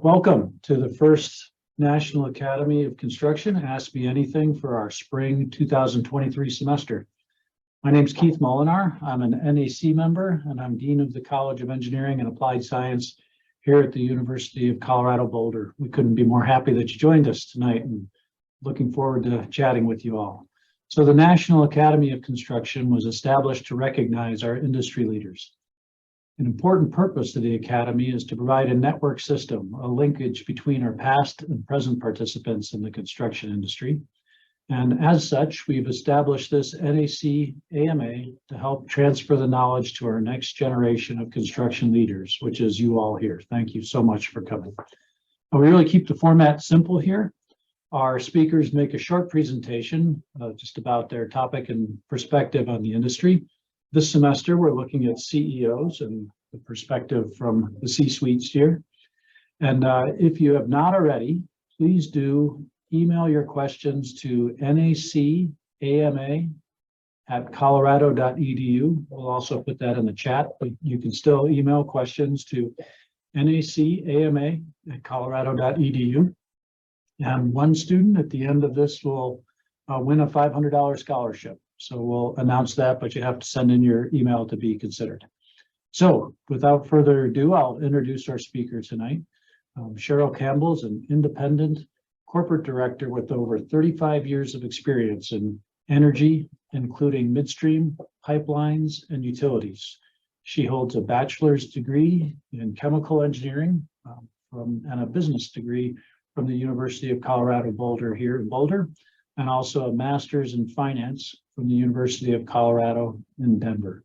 Welcome to the first National Academy of Construction Ask Me Anything for our spring 2023 semester. My name is Keith Molenaar. I'm an NAC member and I'm Dean of the College of Engineering and Applied Science here at the University of Colorado Boulder. We couldn't be more happy that you joined us tonight and looking forward to chatting with you all. So the National Academy of Construction was established to recognize our industry leaders. An important purpose of the Academy is to provide a network system, a linkage between our past and present participants in the construction industry. And as such, we've established this NAC AMA to help transfer the knowledge to our next generation of construction leaders, which is you all here. Thank you so much for coming. We really keep the format simple here. Our speakers make a short presentation just about their topic and perspective on the industry. This semester, we're looking at CEOs and the perspective from the C-suites here. And if you have not already, please do email your questions to nacama@colorado.edu. We'll also put that in the chat, but you can still email questions to nacama@colorado.edu. And one student at the end of this will win a $500 scholarship. So we'll announce that, but you have to send in your email to be considered. So without further ado, I'll introduce our speaker tonight. Cheryl Campbell is an independent corporate director with over 35 years of experience in energy, including midstream, pipelines, and utilities. She holds a bachelor's degree in chemical engineering and a business degree from the University of Colorado Boulder here in Boulder, and also a master's in finance from the University of Colorado in Denver.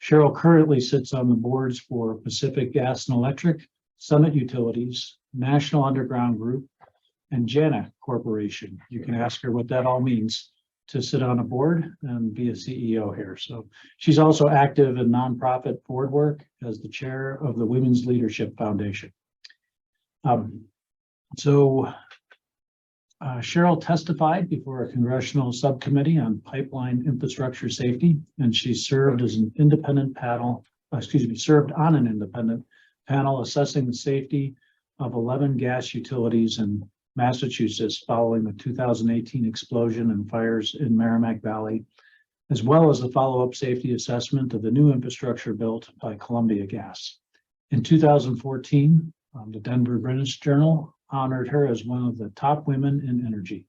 Cheryl currently sits on the boards for Pacific Gas and Electric, Summit Utilities, National Underground Group, and JANA Corporation. You can ask her what that all means to sit on a board and be a CEO here. So she's also active in nonprofit board work as the chair of the Women's Leadership Foundation. Cheryl testified before a congressional subcommittee on pipeline infrastructure safety, and she served on an independent panel assessing the safety of 11 gas utilities in Massachusetts following the 2018 explosion and fires in Merrimack Valley, as well as the follow-up safety assessment of the new infrastructure built by Columbia Gas. In 2014, the Denver British Journal honored her as one of the top women in energy.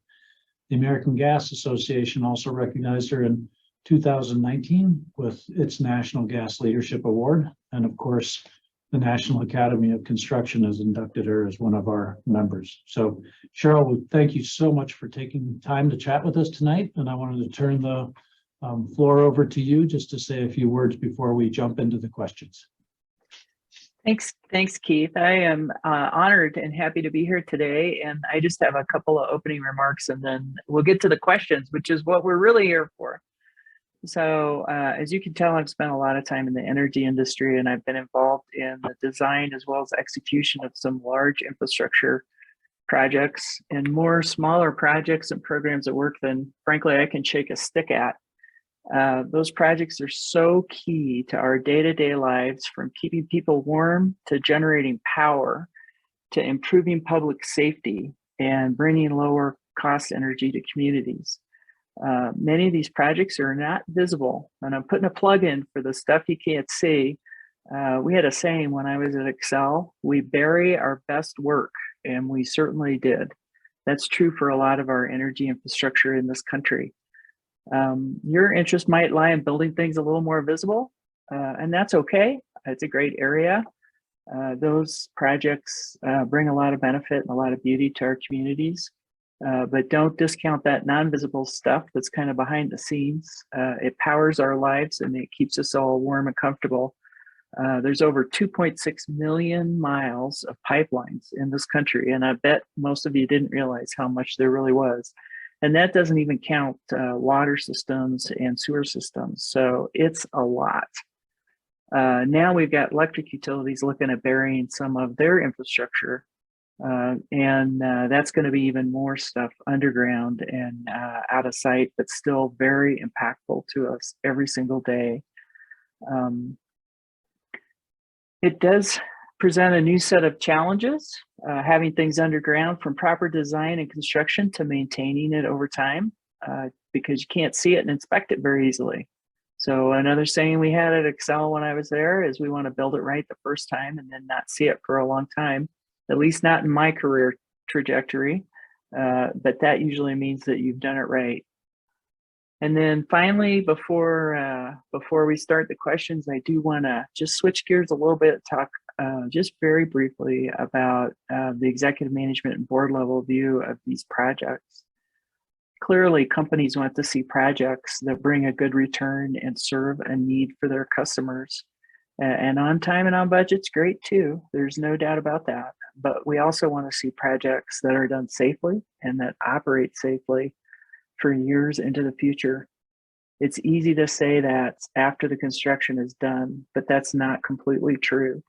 The American Gas Association also recognized her in 2019 with its National Gas Leadership Award. And of course, the National Academy of Construction has inducted her as one of our members. So Cheryl, we thank you so much for taking time to chat with us tonight. And I wanted to turn the floor over to you just to say a few words before we jump into the questions. Thanks, Keith. I am honored and happy to be here today. And I just have a couple of opening remarks and then we'll get to the questions, which is what we're really here for. So as you can tell, I've spent a lot of time in the energy industry and I've been involved in the design as well as execution of some large infrastructure projects and more smaller projects and programs at work than frankly I can shake a stick at. Those projects are so key to our day-to-day lives, from keeping people warm to generating power to improving public safety and bringing lower cost energy to communities. Many of these projects are not visible, and I'm putting a plug in for the stuff you can't see. We had a saying when I was at Excel: we bury our best work, and we certainly did. That's true for a lot of our energy infrastructure in this country. Your interest might lie in building things a little more visible, and that's okay. It's a great area. Those projects bring a lot of benefit and a lot of beauty to our communities, but don't discount that non-visible stuff that's kind of behind the scenes. It powers our lives and it keeps us all warm and comfortable. There's over 2.6 million miles of pipelines in this country, and I bet most of you didn't realize how much there really was. And that doesn't even count water systems and sewer systems. So it's a lot. Now we've got electric utilities looking at burying some of their infrastructure. And that's going to be even more stuff underground and out of sight, but still very impactful to us every single day. It does present a new set of challenges, having things underground from proper design and construction to maintaining it over time, because you can't see it and inspect it very easily. So another saying we had at Excel when I was there is we want to build it right the first time and then not see it for a long time, at least not in my career trajectory. But that usually means that you've done it right. And then finally, before we start the questions, I do want to just switch gears a little bit, talk just very briefly about the executive management and board level view of these projects. Clearly, companies want to see projects that bring a good return and serve a need for their customers. And on time and on budget's great too. There's no doubt about that. But we also want to see projects that are done safely and that operate safely for years into the future. It's easy to say that after the construction is done, but that's not completely true.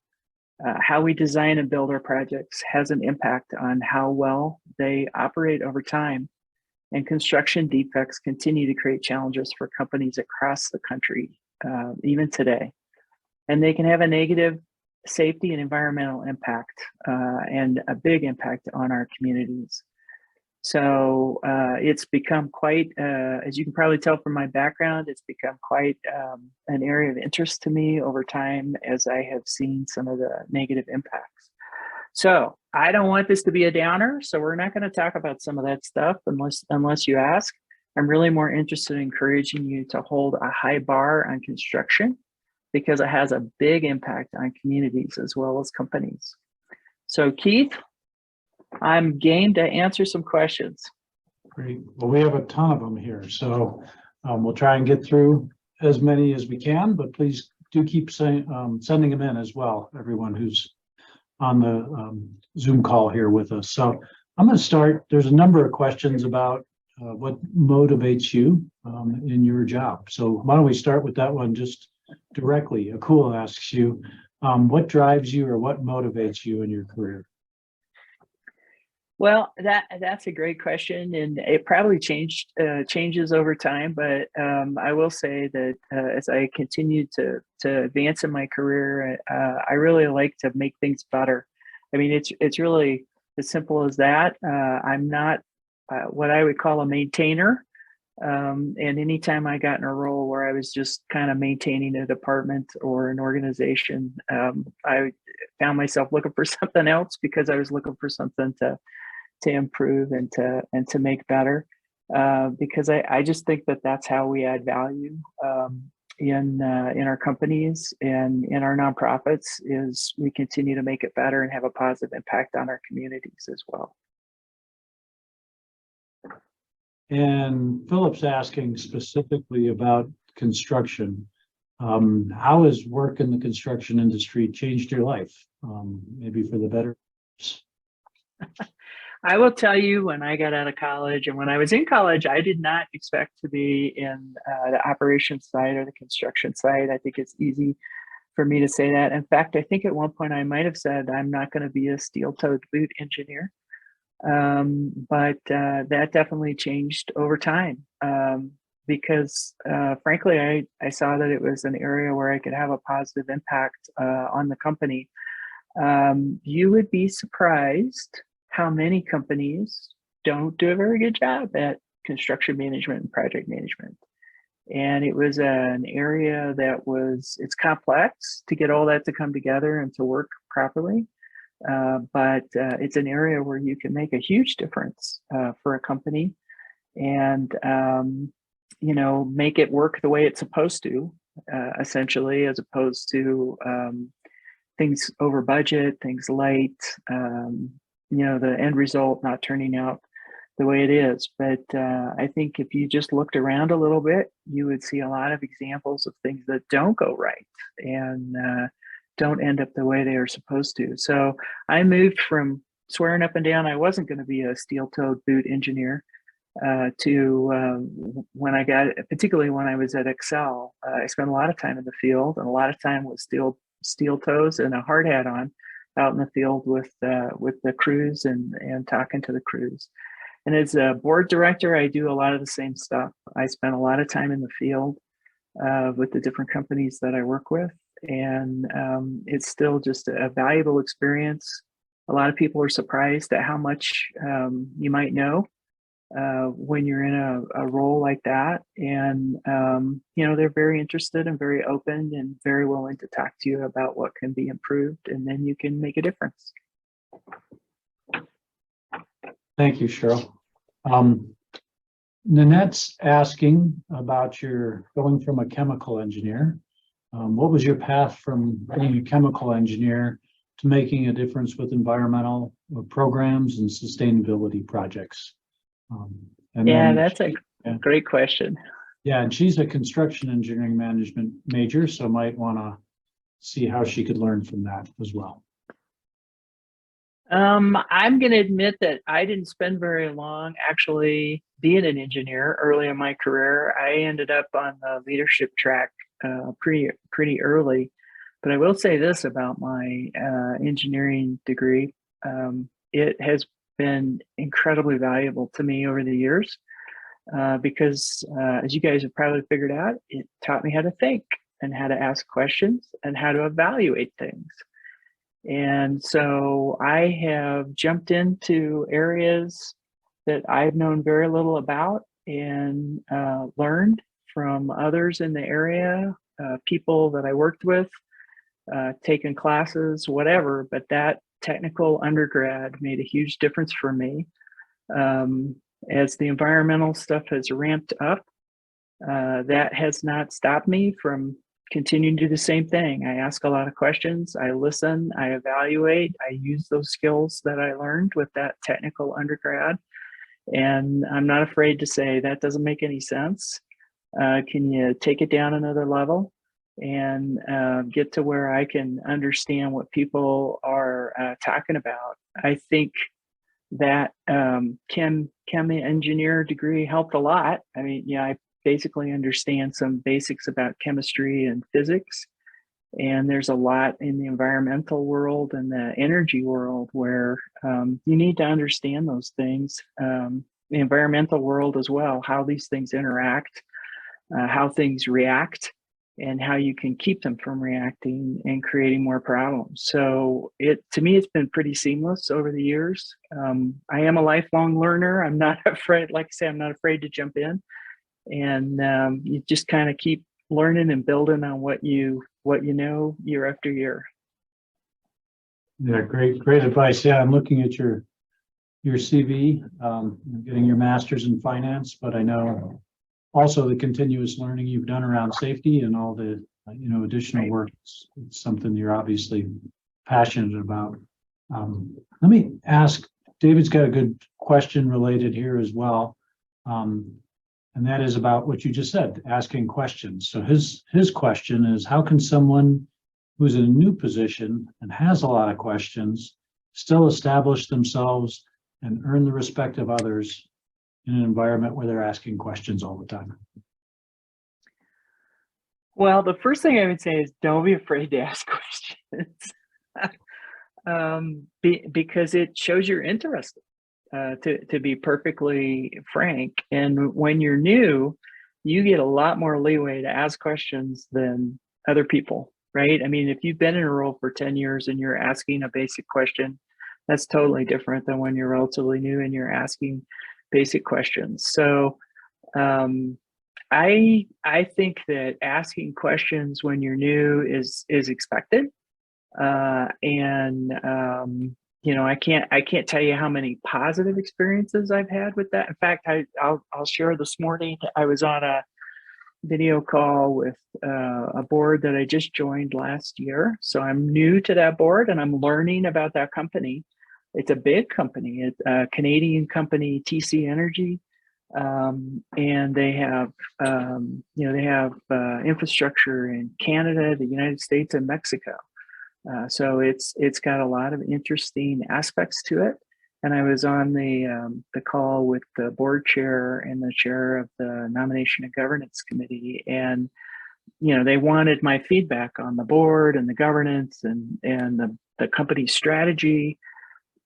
How we design and build our projects has an impact on how well they operate over time. And construction defects continue to create challenges for companies across the country, even today. And they can have a negative safety and environmental impact and a big impact on our communities. So it's become quite, as you can probably tell from my background, it's become quite an area of interest to me over time as I have seen some of the negative impacts. So I don't want this to be a downer, so we're not going to talk about some of that stuff unless you ask. I'm really more interested in encouraging you to hold a high bar on construction because it has a big impact on communities as well as companies. So Keith, I'm game to answer some questions. Great. Well, we have a ton of them here, so we'll try and get through as many as we can, but please do keep sending them in as well, everyone who's on the Zoom call here with us. So I'm going to start. There's a number of questions about what motivates you in your job. So why don't we start with that one just directly? Akula asks you, what drives you or what motivates you in your career? Well, that's a great question, and it probably changes over time. But I will say that as I continue to advance in my career, I really like to make things better. I mean, it's really as simple as that. I'm not what I would call a maintainer, and anytime I got in a role where I was just kind of maintaining a department or an organization, I found myself looking for something else because I was looking for something to improve and to make better, because I just think that that's how we add value in our companies and in our nonprofits is we continue to make it better and have a positive impact on our communities as well. And Philip's asking specifically about construction. How has work in the construction industry changed your life? Maybe for the better? I will tell you, when I got out of college and when I was in college, I did not expect to be in the operations side or the construction side. I think it's easy for me to say that. In fact, I think at one point I might have said, I'm not going to be a steel-toed boot engineer. But that definitely changed over time because frankly, I saw that it was an area where I could have a positive impact on the company. You would be surprised how many companies don't do a very good job at construction management and project management. And it was an area that it's complex to get all that to come together and to work properly. But it's an area where you can make a huge difference for a company and, make it work the way it's supposed to, essentially, as opposed to things over budget, things late, the end result not turning out the way it is. But I think if you just looked around a little bit, you would see a lot of examples of things that don't go right and don't end up the way they are supposed to. So I moved from swearing up and down I wasn't going to be a steel-toed boot engineer to when I got, particularly when I was at Excel, I spent a lot of time in the field and a lot of time with steel toes and a hard hat on out in the field with the crews and talking to the crews. And as a board director, I do a lot of the same stuff. I spent a lot of time in the field with the different companies that I work with. and it's still just a valuable experience. A lot of people are surprised at how much you might know when you're in a role like that. And, they're very interested and very open and very willing to talk to you about what can be improved, and then you can make a difference. Thank you, Cheryl. Nanette's asking about your going from a chemical engineer. What was your path from being a chemical engineer to making a difference with environmental programs and sustainability projects? That's a great question. Yeah, and she's a construction engineering management major, so might want to see how she could learn from that as well. I'm going to admit that I didn't spend very long actually being an engineer early in my career. I ended up on the leadership track pretty early. But I will say this about my engineering degree. It has been incredibly valuable to me over the years because as you guys have probably figured out, it taught me how to think and how to ask questions and how to evaluate things. And so I have jumped into areas that I've known very little about and learned from others in the area, people that I worked with, taken classes, whatever, but that technical undergrad made a huge difference for me. As the environmental stuff has ramped up, that has not stopped me from continuing to do the same thing. I ask a lot of questions, I listen, I evaluate, I use those skills that I learned with that technical undergrad. And I'm not afraid to say that doesn't make any sense. Can you take it down another level and get to where I can understand what people are talking about? I think that chem engineer degree helped a lot. I mean, yeah, I basically understand some basics about chemistry and physics. And there's a lot in the environmental world and the energy world where you need to understand those things. The environmental world as well, how these things interact, how things react, and how you can keep them from reacting and creating more problems. So to me, it's been pretty seamless over the years. I am a lifelong learner. I'm not afraid, like I say, I'm not afraid to jump in. And you just kind of keep learning and building on what you know year after year. Yeah, great advice. Yeah, I'm looking at your CV, getting your master's in finance, but I know also the continuous learning you've done around safety and all the additional work. It's something you're obviously passionate about. Let me ask, David's got a good question related here as well. And that is about what you just said, asking questions. So his question is, how can someone who's in a new position and has a lot of questions still establish themselves and earn the respect of others in an environment where they're asking questions all the time? Well, the first thing I would say is don't be afraid to ask questions because it shows you're interested. To be perfectly frank. And when you're new, you get a lot more leeway to ask questions than other people, right? I mean, if you've been in a role for 10 years and you're asking a basic question, that's totally different than when you're relatively new and you're asking basic questions. So I think that asking questions when you're new is expected. I can't tell you how many positive experiences I've had with that. In fact, I'll share this morning. I was on a video call with a board that I just joined last year. So I'm new to that board and I'm learning about that company. It's a big company. It's a Canadian company, TC Energy, and they have infrastructure in Canada, the United States, and Mexico. So it's got a lot of interesting aspects to it. And I was on the call with the board chair and the chair of the nomination and governance committee. And, they wanted my feedback on the board and the governance and the company strategy.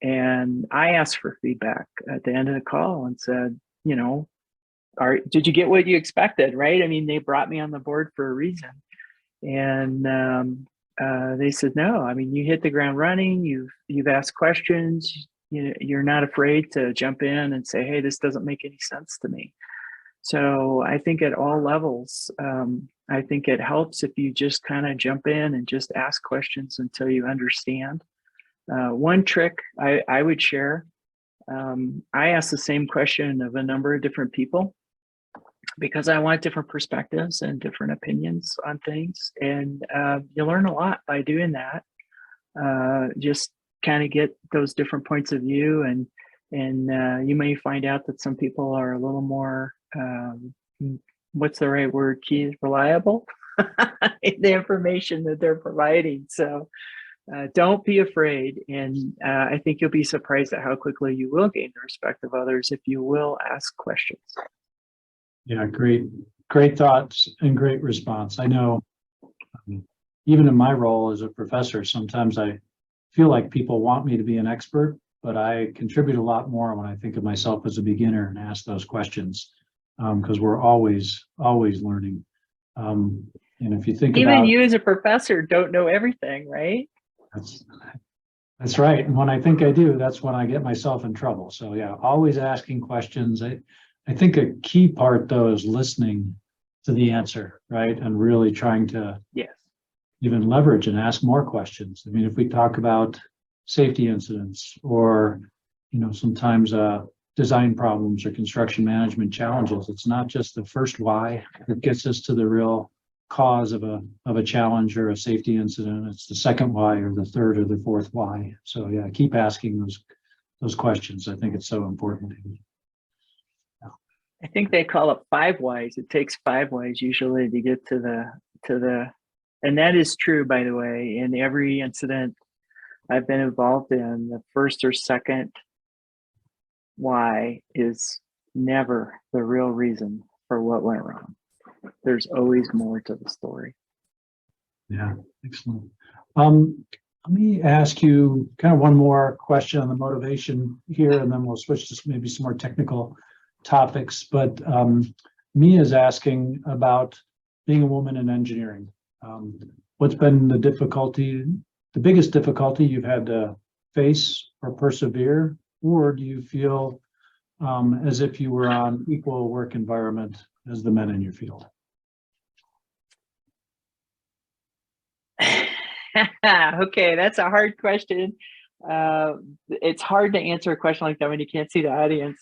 And I asked for feedback at the end of the call and said, did you get what you expected? Right. I mean, they brought me on the board for a reason. And they said, no, I mean, you hit the ground running, you've asked questions, you're not afraid to jump in and say, hey, this doesn't make any sense to me. So I think at all levels, I think it helps if you just kind of jump in and just ask questions until you understand. One trick I would share, I ask the same question of a number of different people because I want different perspectives and different opinions on things. And you learn a lot by doing that. Just kind of get those different points of view, and you may find out that some people are a little more, what's the right word, Keith, reliable in the information that they're providing. So don't be afraid. And I think you'll be surprised at how quickly you will gain the respect of others if you will ask questions. Yeah, great thoughts and great response. I know even in my role as a professor, sometimes I feel like people want me to be an expert, but I contribute a lot more when I think of myself as a beginner and ask those questions, because we're always learning. And if you think even about you as a professor don't know everything, right? That's right. And when I think I do, that's when I get myself in trouble. So yeah, always asking questions. I think a key part though is listening to the answer, right? And really trying to even leverage and ask more questions. I mean, if we talk about safety incidents or, sometimes design problems or construction management challenges, it's not just the first why that gets us to the real cause of a challenge or a safety incident. It's the second why or the third or the fourth why. So yeah, keep asking those questions. I think it's so important. I think they call it 5 whys. It takes 5 whys usually to get to the, and that is true, by the way. In every incident I've been involved in, the first or second why is never the real reason for what went wrong. There's always more to the story. Yeah, excellent. Let me ask you kind of one more question on the motivation here, and then we'll switch to maybe some more technical topics. But Mia is asking about being a woman in engineering. What's been the biggest difficulty you've had to face or persevere, or do you feel as if you were on equal work environment as the men in your field? Okay, that's a hard question. It's hard to answer a question like that when you can't see the audience.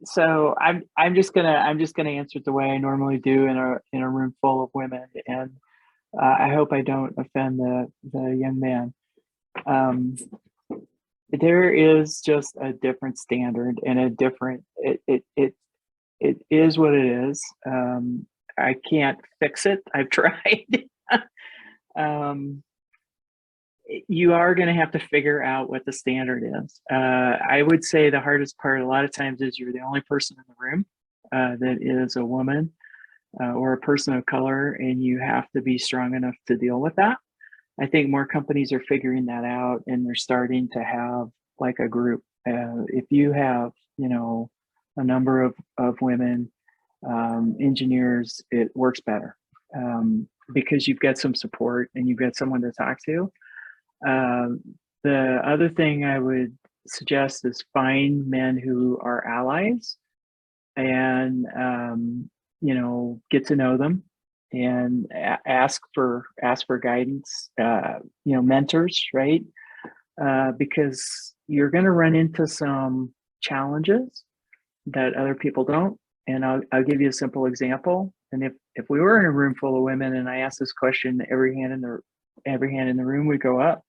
So I'm just gonna answer it the way I normally do in a room full of women, and I hope I don't offend the young man. There is just a different standard and a different. It is what it is. I can't fix it. I've tried. You are going to have to figure out what the standard is. I would say the hardest part a lot of times is you're the only person in the room that is a woman or a person of color, and you have to be strong enough to deal with that. I think more companies are figuring that out, and they're starting to have like a group. If you have, a number of women engineers, it works better because you've got some support and you've got someone to talk to. The other thing I would suggest is find men who are allies and, get to know them and ask for guidance, mentors, right? Because you're going to run into some challenges that other people don't. And I'll give you a simple example. And if we were in a room full of women and I asked this question, every hand in the room would go up.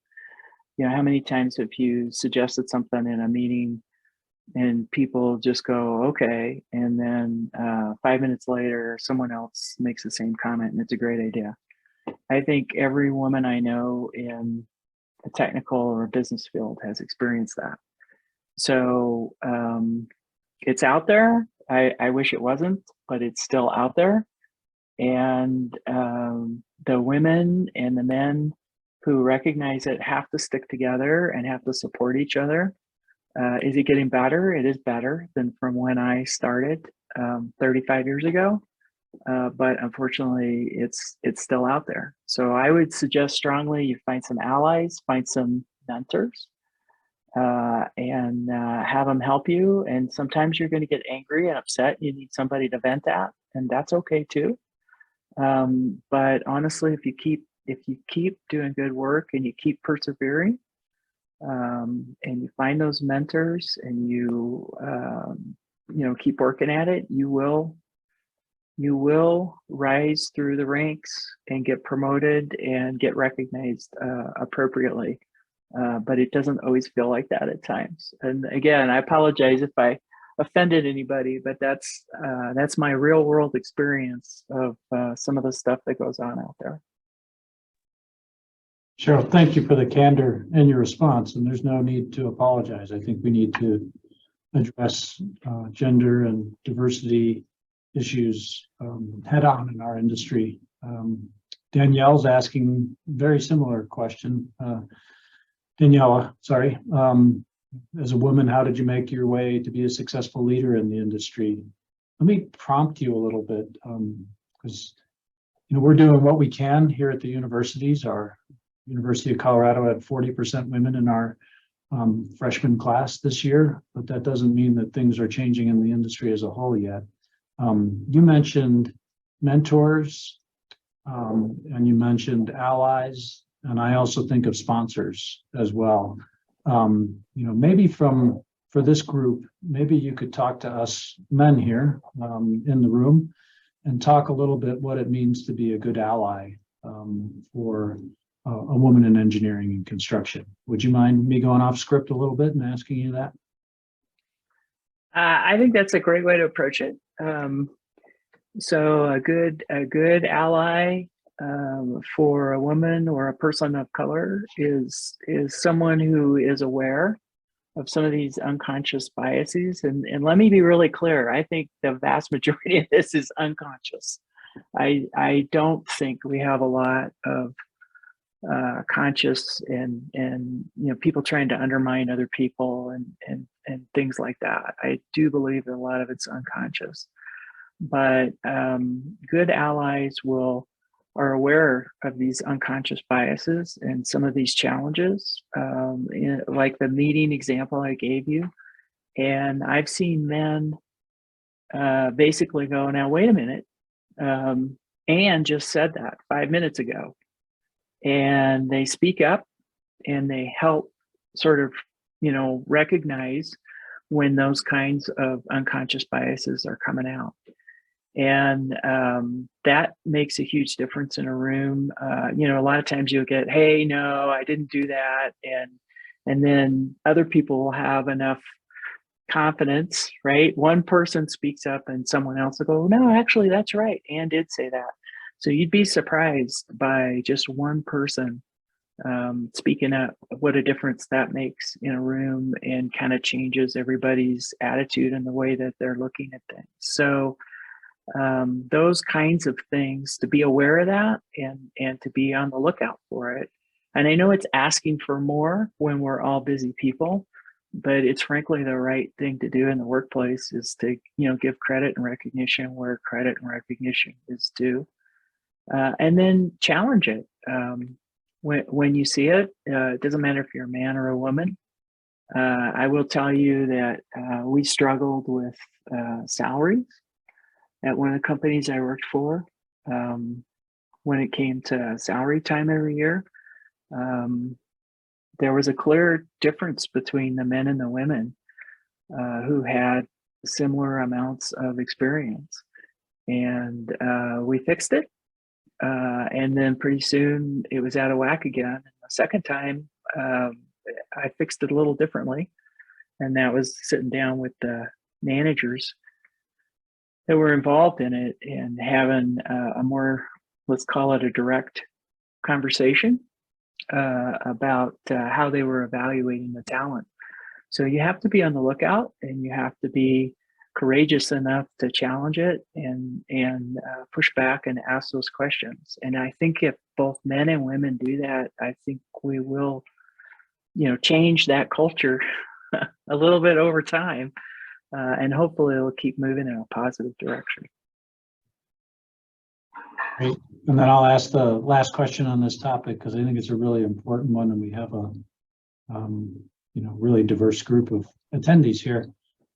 How many times have you suggested something in a meeting and people just go, okay, and then 5 minutes later, someone else makes the same comment and it's a great idea. I think every woman I know in a technical or a business field has experienced that. So it's out there. I wish it wasn't, but it's still out there. And the women and the men who recognize it have to stick together and have to support each other. Is it getting better? It is better than from when I started 35 years ago. but unfortunately, it's still out there. So I would suggest strongly you find some allies, find some mentors, and have them help you. And sometimes you're going to get angry and upset. You need somebody to vent at, and that's okay too. But honestly, if you keep doing good work and you keep persevering, and you find those mentors and you keep working at it, you will rise through the ranks and get promoted and get recognized appropriately. But it doesn't always feel like that at times. And again, I apologize if I offended anybody, but that's my real world experience of some of the stuff that goes on out there. Cheryl, thank you for the candor in your response, and there's no need to apologize. I think we need to address gender and diversity issues head on in our industry. Danielle's asking very similar question. Daniela, sorry. As a woman, how did you make your way to be a successful leader in the industry? Let me prompt you a little bit, because we're doing what we can here at the universities. Our University of Colorado had 40% women in our freshman class this year, but that doesn't mean that things are changing in the industry as a whole yet. You mentioned mentors, and you mentioned allies, and I also think of sponsors as well. Maybe for this group, maybe you could talk to us men here in the room and talk a little bit what it means to be a good ally for a woman in engineering and construction. Would you mind me going off script a little bit and asking you that? I think that's a great way to approach it. So a good ally for a woman or a person of color is someone who is aware of some of these unconscious biases. And let me be really clear. I think the vast majority of this is unconscious. I don't think we have a lot of conscious and people trying to undermine other people and things like that. I do believe that a lot of it's unconscious, but good allies are aware of these unconscious biases and some of these challenges, like the meeting example I gave you. And I've seen men basically go, now wait a minute, Anne just said that 5 minutes ago. And they speak up and they help sort of, recognize when those kinds of unconscious biases are coming out. And that makes a huge difference in a room. A lot of times you'll get, hey, no, I didn't do that. And then other people will have enough confidence, right? One person speaks up and someone else will go, no, actually, that's right. Anne did say that. So you'd be surprised by just one person speaking up, what a difference that makes in a room and kind of changes everybody's attitude and the way that they're looking at things. So those kinds of things, to be aware of that and to be on the lookout for it. And I know it's asking for more when we're all busy people, but it's frankly the right thing to do in the workplace is to, give credit and recognition where credit and recognition is due. And then challenge it. When you see it, it doesn't matter if you're a man or a woman. I will tell you that we struggled with salaries at one of the companies I worked for when it came to salary time every year. There was a clear difference between the men and the women who had similar amounts of experience. And we fixed it. And then pretty soon it was out of whack again. And the second time, I fixed it a little differently. And that was sitting down with the managers that were involved in it and having a more, let's call it a direct conversation about how they were evaluating the talent. So you have to be on the lookout and you have to be courageous enough to challenge it and push back and ask those questions. And I think if both men and women do that, I think we will, change that culture a little bit over time. And hopefully it'll keep moving in a positive direction. Great. And then I'll ask the last question on this topic because I think it's a really important one, and we have a really diverse group of attendees here.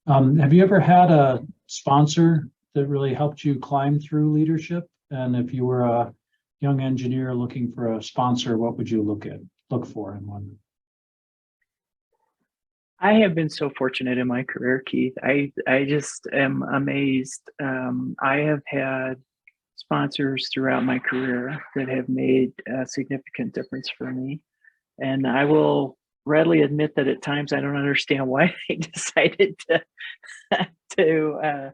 Have you ever had a sponsor that really helped you climb through leadership? And if you were a young engineer looking for a sponsor, what would you look for in one? I have been so fortunate in my career, Keith. I just am amazed. I have had sponsors throughout my career that have made a significant difference for me. And I will readily admit that at times I don't understand why they decided to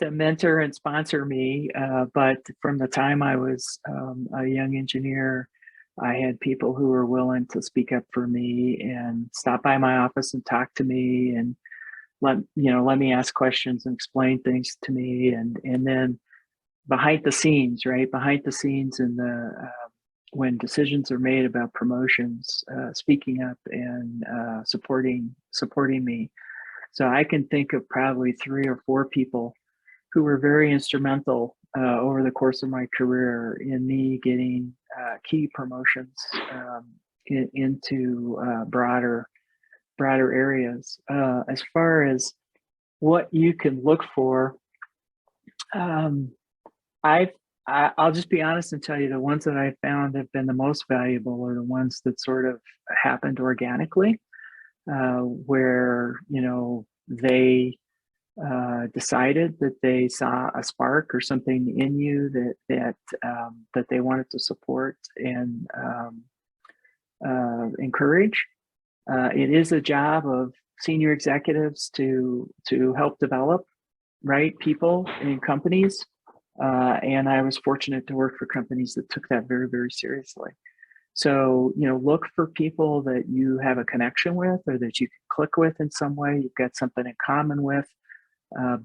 mentor and sponsor me. But from the time I was a young engineer, I had people who were willing to speak up for me and stop by my office and talk to me and let me ask questions and explain things to me. And then behind the scenes, right? Behind the scenes in the when decisions are made about promotions, speaking up and supporting me. So I can think of probably 3 or 4 people who were very instrumental over the course of my career in me getting key promotions into broader areas. As far as what you can look for, I'll just be honest and tell you the ones that I found have been the most valuable are the ones that sort of happened organically, where they decided that they saw a spark or something in you that they wanted to support and encourage. It is a job of senior executives to help develop people in companies. And I was fortunate to work for companies that took that very, very seriously. So, look for people that you have a connection with or that you can click with in some way. You've got something in common with,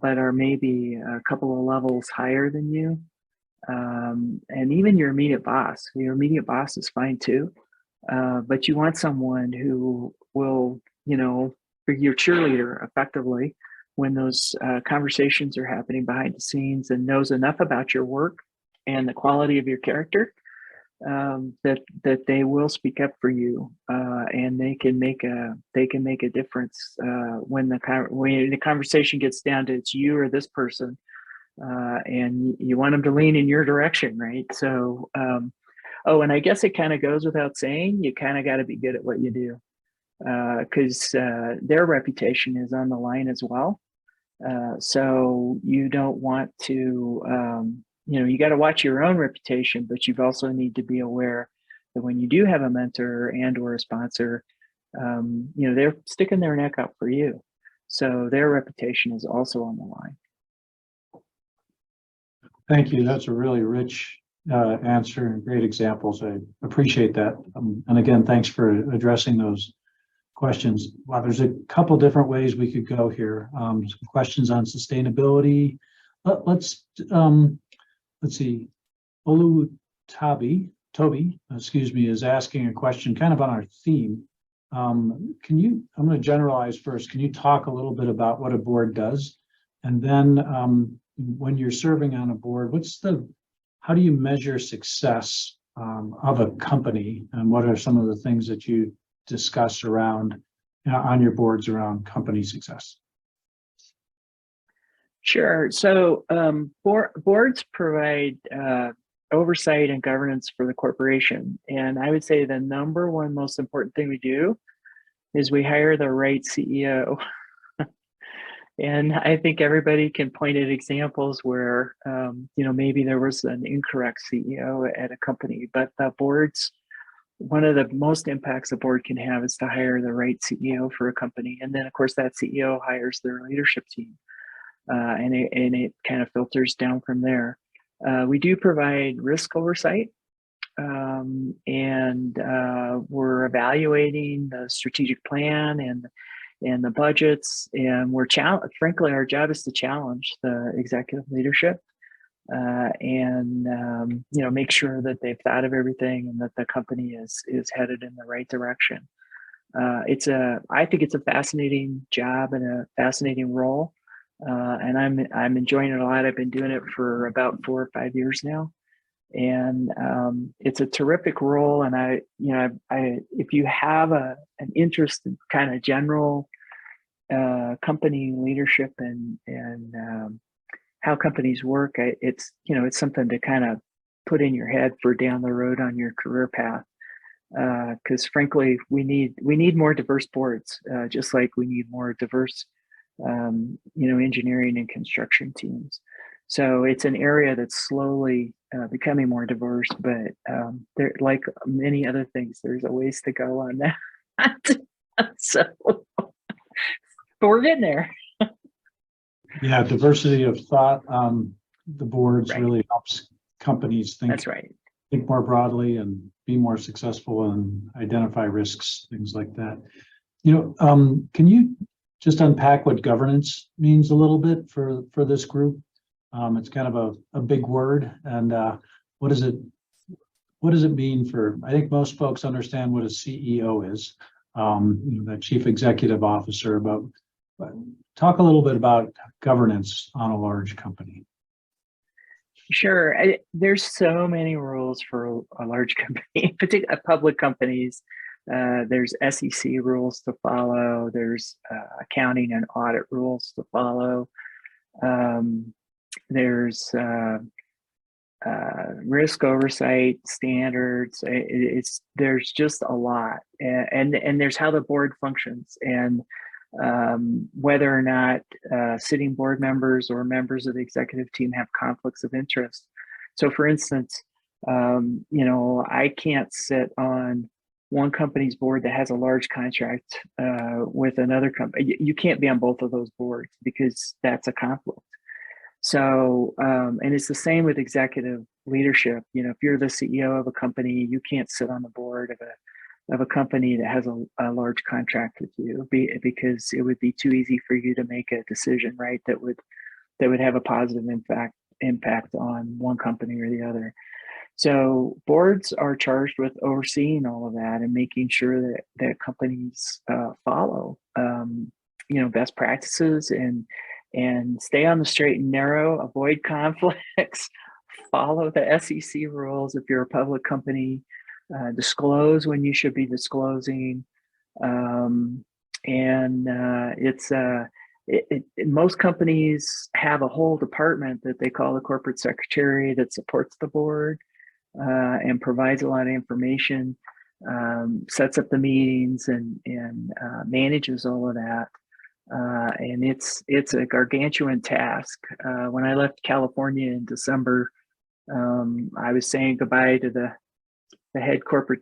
but are maybe a couple of levels higher than you. And even your immediate boss. Your immediate boss is fine too. But you want someone who will, be your cheerleader effectively when those conversations are happening behind the scenes and knows enough about your work and the quality of your character that they will speak up for you and they can make a difference when the conversation gets down to it's you or this person and you want them to lean in your direction, right? So and I guess it kind of goes without saying, you kind of got to be good at what you do because their reputation is on the line as well. So you don't want to, you got to watch your own reputation, but you also need to be aware that when you do have a mentor and or a sponsor, they're sticking their neck out for you. So their reputation is also on the line. Thank you. That's a really rich answer and great examples. I appreciate that. And again, thanks for addressing those questions. Wow, there's a couple different ways we could go here. Some questions on sustainability. Let's see. Toby, is asking a question kind of on our theme. I'm going to generalize first. Can you talk a little bit about what a board does? And then when you're serving on a board, how do you measure success of a company? And what are some of the things that you discuss around on your boards around company success? Sure. So boards provide oversight and governance for the corporation. And I would say the number one most important thing we do is we hire the right CEO. And I think everybody can point at examples where, maybe there was an incorrect CEO at a company, but the boards, one of the most impacts a board can have is to hire the right CEO for a company. And then of course that CEO hires their leadership team and it kind of filters down from there. We do provide risk oversight and we're evaluating the strategic plan and the budgets, and frankly, our job is to challenge the executive leadership and make sure that they've thought of everything and that the company is headed in the right direction. I think it's a fascinating job and a fascinating role, and I'm enjoying it a lot. I've been doing it for about 4 or 5 years now, And it's a terrific role. And if you have an interest in kind of general company leadership and how companies work, it's something to kind of put in your head for down the road on your career path. Because frankly, we need more diverse boards, just like we need more diverse, engineering and construction teams. So it's an area that's slowly becoming more diverse, but there, like many other things, there's a ways to go on that. So, but we're getting there. Yeah, diversity of thought on the boards Right. really helps companies That's right. think more broadly and be more successful and identify risks, things like that. Can you just unpack what governance means a little bit for this group? It's kind of a big word, and what does it mean for? I think most folks understand what a CEO is, the chief executive officer. But talk a little bit about governance on a large company. Sure. There's so many rules for a large company, particularly public companies. There's SEC rules to follow. There's accounting and audit rules to follow. There's risk oversight standards. There's just a lot, and there's how the board functions, and whether or not sitting board members or members of the executive team have conflicts of interest. So for instance, I can't sit on one company's board that has a large contract with another company. You can't be on both of those boards because that's a conflict. So, and it's the same with executive leadership. If you're the CEO of a company, you can't sit on the board of a company that has a large contract with you, because it would be too easy for you to make a decision, right? That would have a positive impact on one company or the other. So boards are charged with overseeing all of that and making sure that companies follow, best practices and stay on the straight and narrow, avoid conflicts, follow the SEC rules if you're a public company, disclose when you should be disclosing. Most companies have a whole department that they call the corporate secretary that supports the board and provides a lot of information, sets up the meetings and manages all of that. And it's a gargantuan task. When I left California in December, I was saying goodbye to the head corporate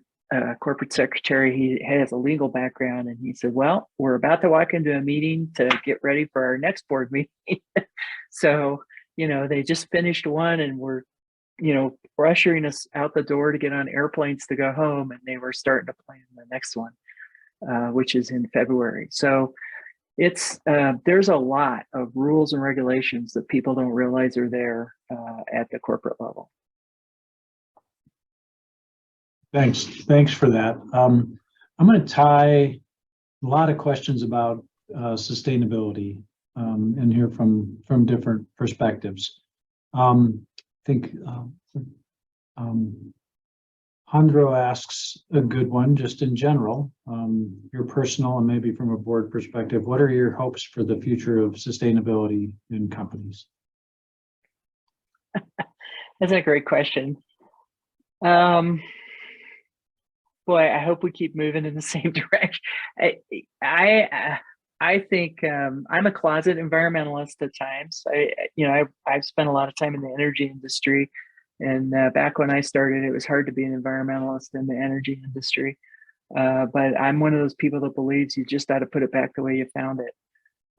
secretary. He has a legal background, and he said, "Well, we're about to walk into a meeting to get ready for our next board meeting." So, they just finished one, and we're, ushering us out the door to get on airplanes to go home, and they were starting to plan the next one, which is in February. So there's a lot of rules and regulations that people don't realize are there at the corporate level. Thanks for that. I'm going to tie a lot of questions about sustainability in here from different perspectives. I think Hondro asks a good one, just in general, your personal and maybe from a board perspective. What are your hopes for the future of sustainability in companies? That's a great question. Boy, I hope we keep moving in the same direction. I think I'm a closet environmentalist at times. I've spent a lot of time in the energy industry, and back when I started, it was hard to be an environmentalist in the energy industry. But I'm one of those people that believes you just got to put it back the way you found it.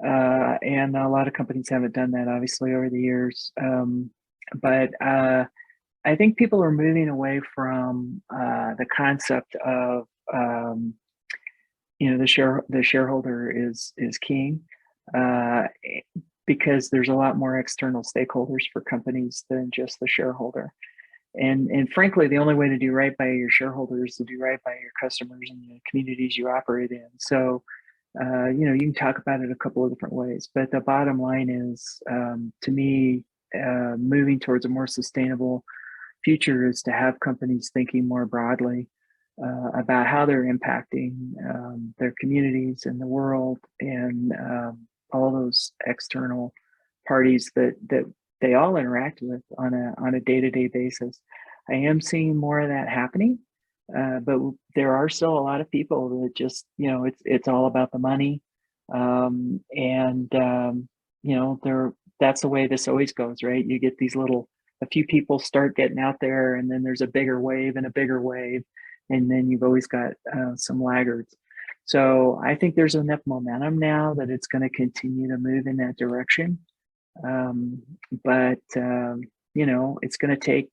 And a lot of companies haven't done that, obviously, over the years. But I think people are moving away from the concept of the shareholder is king, because there's a lot more external stakeholders for companies than just the shareholder. And frankly, the only way to do right by your shareholders is to do right by your customers and the communities you operate in. So you can talk about it a couple of different ways, but the bottom line is, to me, moving towards a more sustainable future is to have companies thinking more broadly about how they're impacting their communities and the world, and all those external parties that they all interact with on a day-to-day basis. I am seeing more of that happening, but there are still a lot of people that just, it's all about the money, that's the way this always goes, right? You get these a few people start getting out there, and then there's a bigger wave and a bigger wave, and then you've always got some laggards. So I think there's enough momentum now that it's going to continue to move in that direction. It's going to take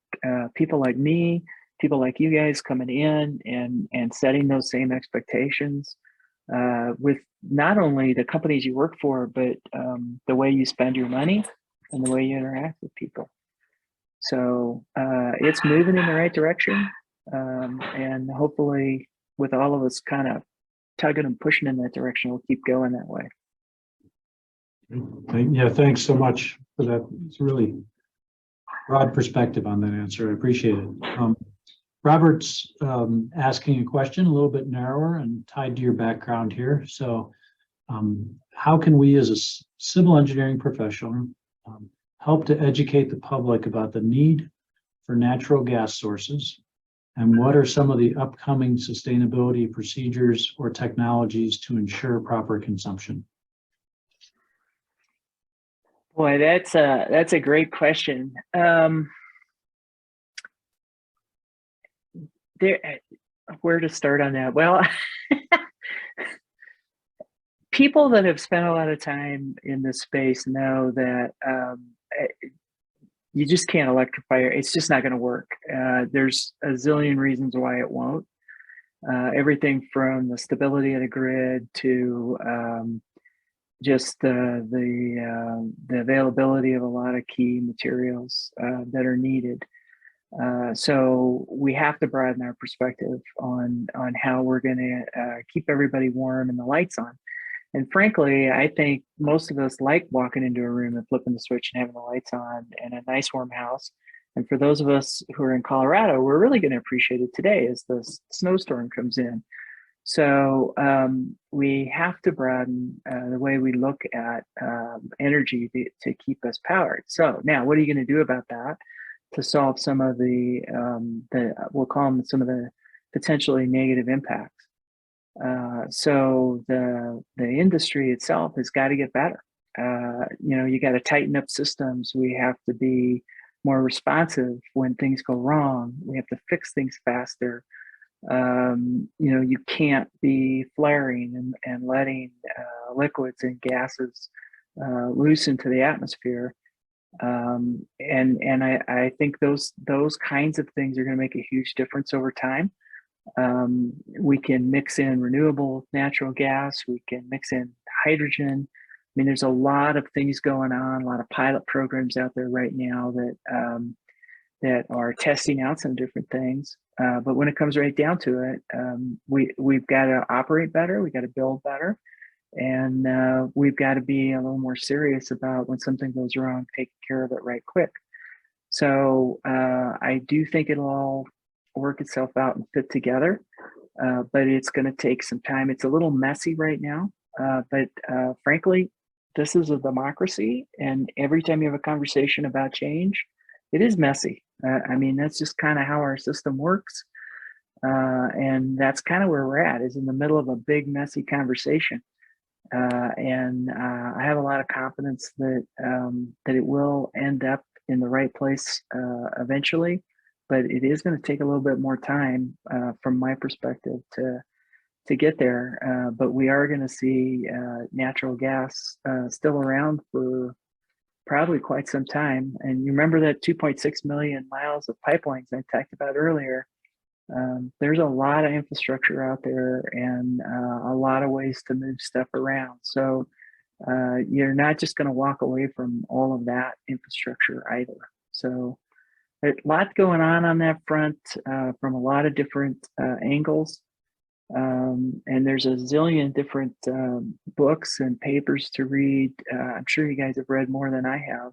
people like me, people like you guys coming in and setting those same expectations with not only the companies you work for, but the way you spend your money and the way you interact with people. So it's moving in the right direction. And hopefully with all of us kind of tugging and pushing in that direction, we'll keep going that way. Yeah, thanks so much for that. It's a really broad perspective on that answer. I appreciate it. Robert's asking a question a little bit narrower and tied to your background here. So how can we as a civil engineering professional help to educate the public about the need for natural gas sources? And what are some of the upcoming sustainability procedures or technologies to ensure proper consumption? Boy, that's a great question. Where to start on that? Well, people that have spent a lot of time in this space know that you just can't electrify it. It's just not going to work. There's a zillion reasons why it won't. Everything from the stability of the grid to just the availability of a lot of key materials that are needed. So we have to broaden our perspective on how we're going to keep everybody warm and the lights on. And frankly, I think most of us like walking into a room and flipping the switch and having the lights on and a nice warm house. And for those of us who are in Colorado, we're really going to appreciate it today as the snowstorm comes in. So we have to broaden the way we look at energy to keep us powered. So now, what are you going to do about that to solve some of the we'll call them some of the potentially negative impacts? So the industry itself has got to get better. You got to tighten up systems. We have to be more responsive when things go wrong. We have to fix things faster. You can't be flaring and letting liquids and gases loose into the atmosphere. And I think those kinds of things are going to make a huge difference over time. We can mix in renewable natural gas. We can mix in hydrogen. I mean, there's a lot of things going on, a lot of pilot programs out there right now that are testing out some different things. But when it comes right down to it, we've got to operate better. We got to build better. And we've got to be a little more serious about when something goes wrong, taking care of it right quick. So I do think it'll all work itself out and fit together, but it's going to take some time. It's a little messy right now, but frankly, this is a democracy, and every time you have a conversation about change, it is messy. I mean, that's just kind of how our system works, and that's kind of where we're at, is in the middle of a big messy conversation. And I have a lot of confidence that it will end up in the right place eventually, but it is going to take a little bit more time from my perspective to get there. But we are going to see natural gas still around for probably quite some time. And you remember that 2.6 million miles of pipelines I talked about earlier. There's a lot of infrastructure out there and a lot of ways to move stuff around. So you're not just going to walk away from all of that infrastructure either. So a lot going on that front from a lot of different angles. And there's a zillion different books and papers to read. I'm sure you guys have read more than I have,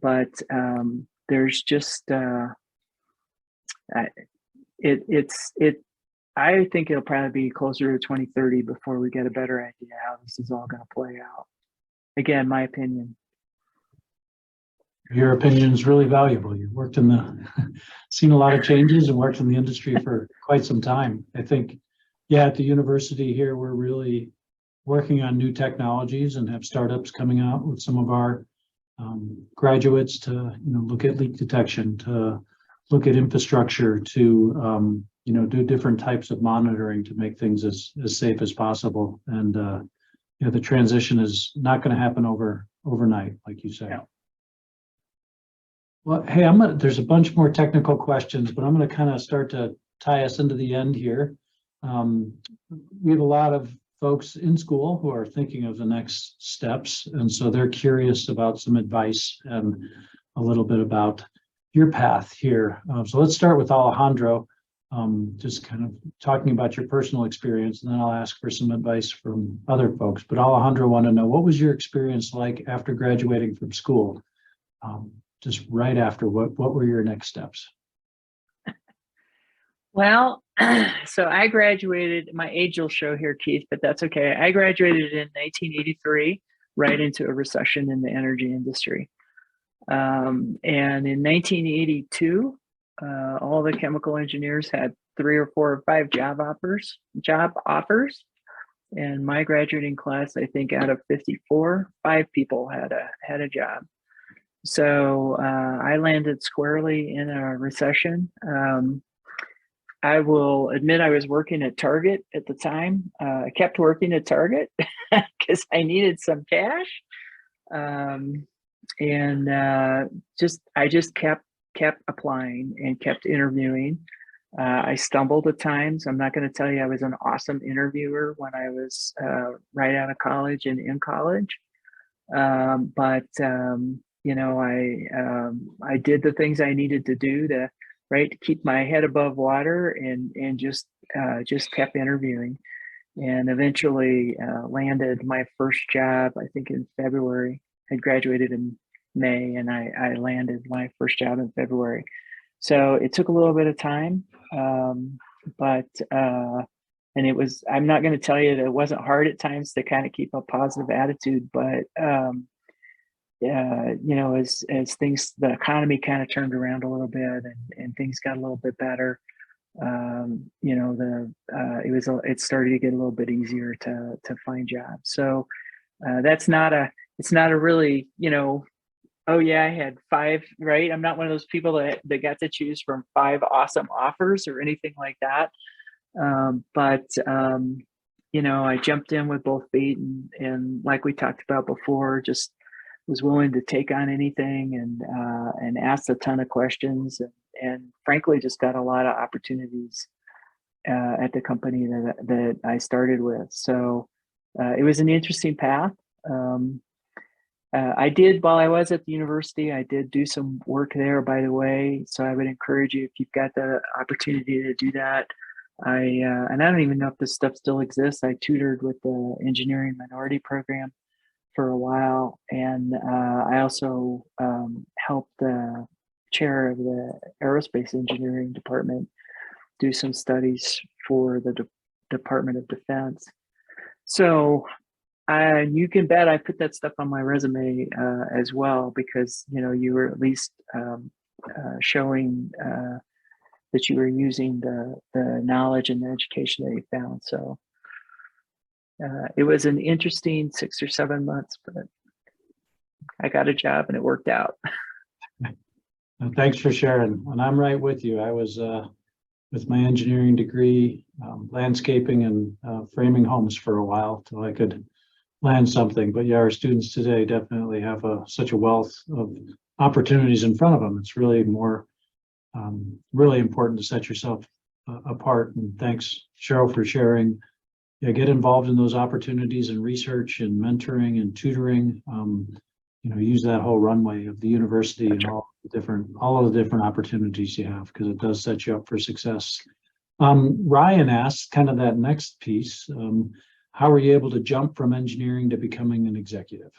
but there's just I, I think it'll probably be closer to 2030 before we get a better idea how this is all going to play out. Again, my opinion. Your opinion is really valuable. You've worked in the, seen a lot of changes and worked in the industry for quite some time. I think, yeah, at the university here, we're really working on new technologies and have startups coming out with some of our graduates to, look at leak detection, to look at infrastructure, to, do different types of monitoring to make things as safe as possible. And, the transition is not going to happen overnight, like you say. Yeah. Well, hey, there's a bunch more technical questions, but I'm going to kind of start to tie us into the end here. We have a lot of folks in school who are thinking of the next steps, and so they're curious about some advice and a little bit about your path here. So let's start with Alejandro, just kind of talking about your personal experience, and then I'll ask for some advice from other folks. But Alejandro wanted to know, what was your experience like after graduating from school? Just right after, what were your next steps? Well, so I graduated, my age will show here, Keith, but that's okay. I graduated in 1983, right into a recession in the energy industry. And in 1982, all the chemical engineers had 3 or 4 or 5 job offers. And my graduating class, I think out of 54, 5 people had a job. So I landed squarely in a recession. I will admit I was working at Target at the time. I kept working at Target because I needed some cash. I just kept applying and kept interviewing. I stumbled at times. I'm not going to tell you I was an awesome interviewer when I was right out of college and in college. I did the things I needed to do to keep my head above water, and just kept interviewing, and eventually landed my first job, I think in February. I graduated in May, and I landed my first job in February. So it took a little bit of time, and it was, I'm not going to tell you that it wasn't hard at times to kind of keep a positive attitude, but as things, the economy kind of turned around a little bit, and things got a little bit better. It started to get a little bit easier to find jobs. So it's not a really, oh yeah, I had 5, right? I'm not one of those people that got to choose from 5 awesome offers or anything like that. I jumped in with both feet, and like we talked about before, just was willing to take on anything, and asked a ton of questions, and frankly just got a lot of opportunities at the company that I started with. So it was an interesting path. I did, while I was at the university, I did do some work there, by the way. So I would encourage you, if you've got the opportunity to do that. And I don't even know if this stuff still exists. I tutored with the engineering minority program for a while, and I also helped the chair of the aerospace engineering department do some studies for the Department of Defense. So you can bet I put that stuff on my resume as well, because you were at least showing that you were using the knowledge and the education that you found. So it was an interesting 6 or 7 months, but I got a job and it worked out. And thanks for sharing. And I'm right with you. I was with my engineering degree, landscaping and framing homes for a while till I could land something. But yeah, our students today definitely have such a wealth of opportunities in front of them. It's really really important to set yourself apart. And thanks, Cheryl, for sharing. Yeah, get involved in those opportunities and research and mentoring and tutoring. Use that whole runway of the university and all of the different opportunities you have, because it does set you up for success. Ryan asked kind of that next piece. How were you able to jump from engineering to becoming an executive?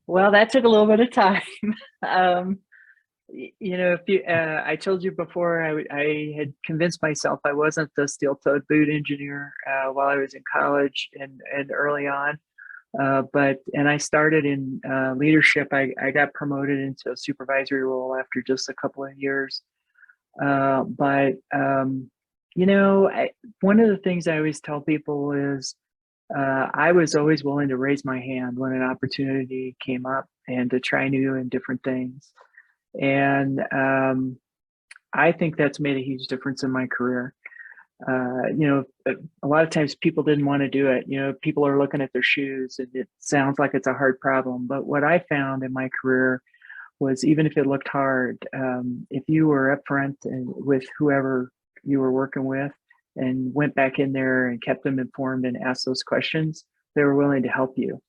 Well, that took a little bit of time. You know, if you, I told you before, I had convinced myself I wasn't the steel-toed boot engineer while I was in college and early on. And I started in leadership. I got promoted into a supervisory role after just a couple of years. You know, one of the things I always tell people is I was always willing to raise my hand when an opportunity came up and to try new and different things. And I think that's made a huge difference in my career. You know, a lot of times people didn't want to do it. You know, people are looking at their shoes and it sounds like it's a hard problem. But what I found in my career was even if it looked hard, if you were upfront and with whoever you were working with and went back in there and kept them informed and asked those questions, they were willing to help you.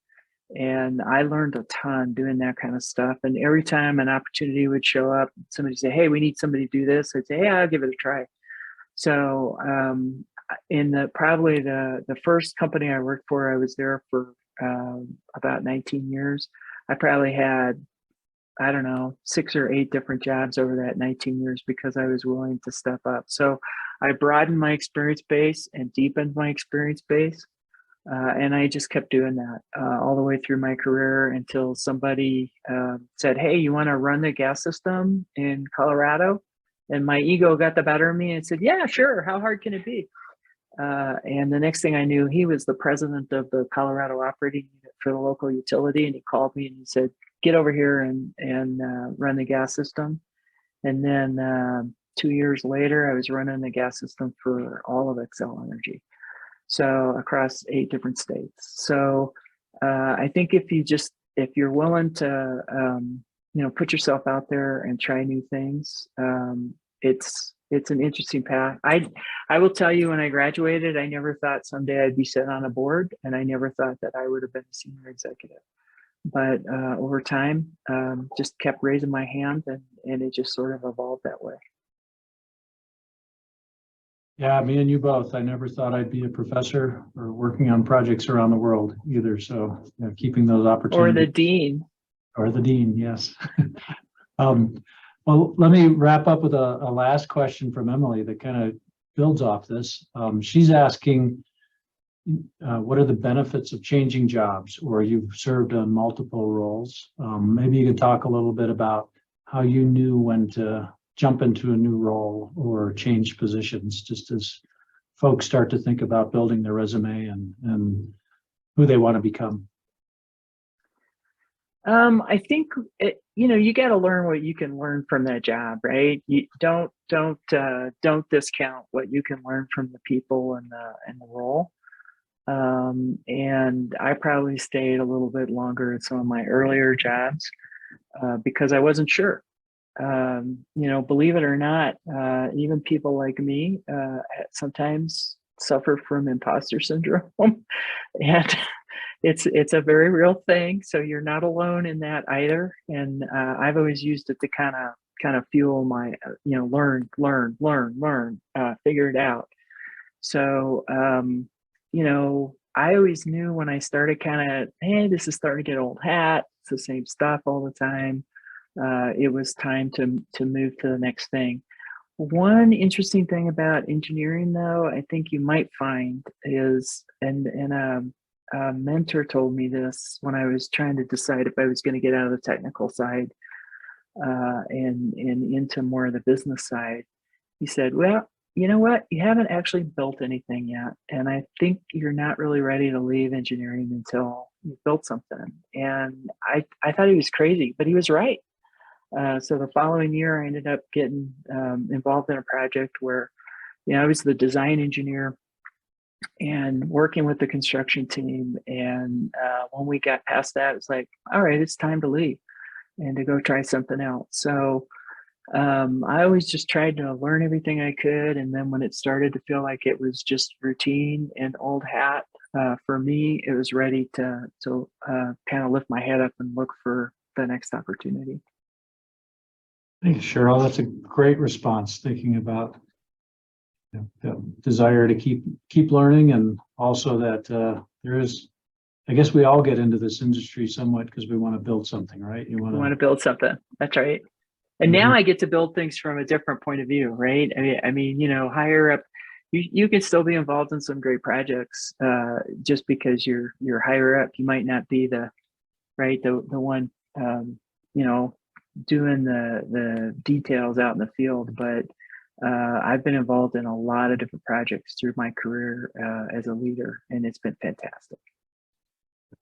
And I learned a ton doing that kind of stuff. And every time an opportunity would show up, somebody say, "Hey, we need somebody to do this." I'd say, "Yeah, I'll give it a try." So in probably the first company I worked for, I was there for about 19 years. I probably had, I don't know, 6 or 8 different jobs over that 19 years because I was willing to step up. So I broadened my experience base and deepened my experience base. And I just kept doing that all the way through my career until somebody said, "Hey, you want to run the gas system in Colorado?" And my ego got the better of me and said, "Yeah, sure. How hard can it be?" And the next thing I knew, he was the president of the Colorado operating unit for the local utility. And he called me and he said, "Get over here and run the gas system." And then 2 years later, I was running the gas system for all of Xcel Energy. So across 8 different states. So I think if you're willing to, you know, put yourself out there and try new things, it's an interesting path. I will tell you, when I graduated, I never thought someday I'd be set on a board, and I never thought that I would have been a senior executive. But over time, just kept raising my hand, and it just sort of evolved that way. Yeah, me and you both. I never thought I'd be a professor or working on projects around the world either. So you know, keeping those opportunities. Or the dean. Or the dean, yes. Well, let me wrap up with a last question from Emily that kind of builds off this. She's asking, what are the benefits of changing jobs, or you've served on multiple roles? Maybe you could talk a little bit about how you knew when to jump into a new role or change positions, just as folks start to think about building their resume and who they want to become. I think you know, you got to learn what you can learn from that job, right? You don't discount what you can learn from the people and the role. And I probably stayed a little bit longer at some of my earlier jobs because I wasn't sure. You know, believe it or not, even people like me sometimes suffer from imposter syndrome, and it's a very real thing. So you're not alone in that either. And I've always used it to kind of fuel my, you know, learn, figure it out. So you know, I always knew when I started hey, this is starting to get old hat. It's the same stuff all the time. It was time to move to the next thing. One interesting thing about engineering, though, I think you might find is, and a mentor told me this when I was trying to decide if I was going to get out of the technical side and into more of the business side. He said, "Well, you know what? You haven't actually built anything yet, and I think you're not really ready to leave engineering until you've built something." And I thought he was crazy, but he was right. So the following year, I ended up getting involved in a project where, you know, I was the design engineer and working with the construction team. And when we got past that, it was like, all right, it's time to leave and to go try something else. So I always just tried to learn everything I could. And then when it started to feel like it was just routine and old hat, for me, it was ready to kind of lift my head up and look for the next opportunity. Thank you, Cheryl. That's a great response, thinking about the desire to keep learning, and also that there is, I guess we all get into this industry somewhat because we want to build something, right? You want to build something. That's right. And now Mhm. I get to build things from a different point of view, right? I mean, higher up, you can still be involved in some great projects. Just because you're higher up, you might not be the one, doing the details out in the field. But I've been involved in a lot of different projects through my career as a leader, and it's been fantastic.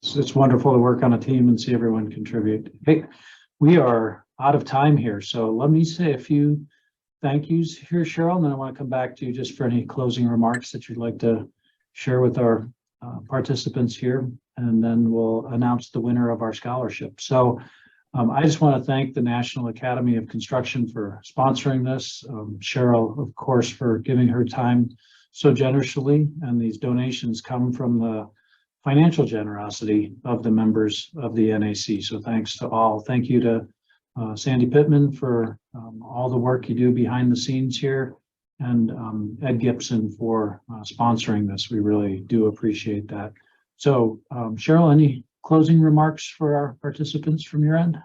It's wonderful to work on a team and see everyone contribute. Hey, we are out of time here, so let me say a few thank yous here, Cheryl, and then I want to come back to you just for any closing remarks that you'd like to share with our participants here, and then we'll announce the winner of our scholarship. So I just want to thank the National Academy of Construction for sponsoring this. Cheryl, of course, for giving her time so generously, and these donations come from the financial generosity of the members of the NAC. So thanks to all. Thank you to Sandy Pittman for all the work you do behind the scenes here, and Ed Gibson for sponsoring this. We really do appreciate that. So Cheryl, any closing remarks for our participants from your end?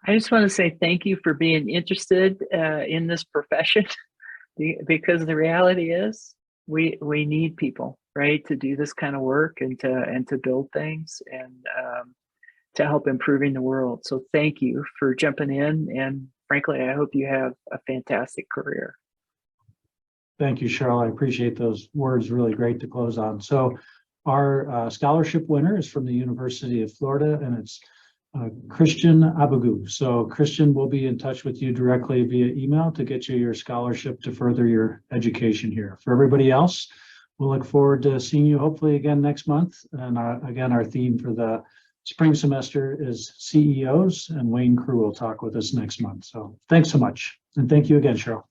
I just want to say thank you for being interested in this profession, because the reality is we need people, right, to do this kind of work and to build things and to help improving the world. So thank you for jumping in, and frankly, I hope you have a fantastic career. Thank you, Cheryl. I appreciate those words. Really great to close on. So our scholarship winner is from the University of Florida, and it's Christian Abagu. So Christian will be in touch with you directly via email to get you your scholarship to further your education here. For everybody else, we'll look forward to seeing you hopefully again next month. And again, our theme for the spring semester is CEOs, and Wayne Crew will talk with us next month. So thanks so much. And thank you again, Cheryl.